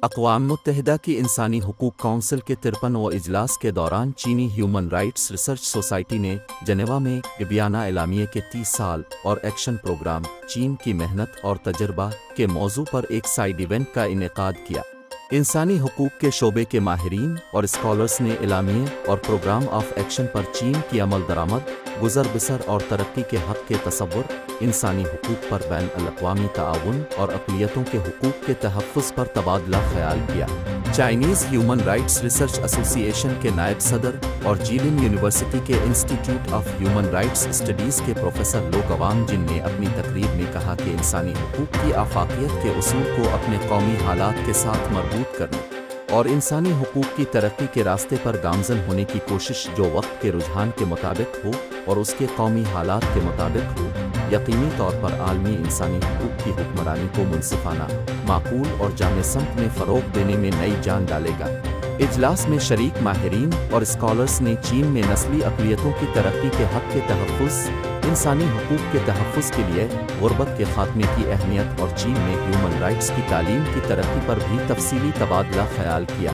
اقوام متحدہ کی انسانی حقوق کونسل کے 53 اجلاس کے دوران چینی ہیومن رائٹس ریسرچ سوسائٹی نے جنیوا میں بیانہ اعلامیے کے 30 سال اور ایکشن پروگرام چین کی محنت اور تجربہ کے موضوع پر ایک سائیڈ ایونٹ کا انعقاد کیا۔ انسانی حقوق کے شعبے کے ماہرین اور اسکالرز نے اعلامیے اور پروگرام آف ایکشن پر چین کی عمل درآمد، گزر بسر اور ترقی کے حق کے تصور، انسانی حقوق پر بین الاقوامی تعاون اور اقلیتوں کے حقوق کے تحفظ پر تبادلہ خیال کیا۔ چائنیز ہیومن رائٹس ریسرچ ایسوسی ایشن کے نائب صدر اور جیلن یونیورسٹی کے institute of human rights studies کے پروفیسر لو گوانگ جن نے اپنی تقریر میں کہا کہ انسانی حقوق کی آفاقیت کے اصول کو اپنے قومی حالات کے ساتھ مربوط کرنے اور انسانی حقوق کی ترقی کے راستے پر گامزن ہونے کی کوشش جو وقت کے رجحان کے مطابق ہو اور اس کے قومی حالات کے مطابق ہو، یقینی طور پر عالمی انسانی حقوق کی حکمرانی کو منصفانہ، معقول اور جامع سمت میں فروغ دینے میں نئی جان ڈالے گا۔ اجلاس میں شریک ماہرین اور اسکالرز نے چین میں نسلی اقلیتوں کی ترقی کے حق کے تحفظ، انسانی حقوق کے تحفظ کے لیے غربت کے خاتمے کی اہمیت اور چین میں ہیومن رائٹس کی تعلیم کی ترقی پر بھی تفصیلی تبادلہ خیال کیا۔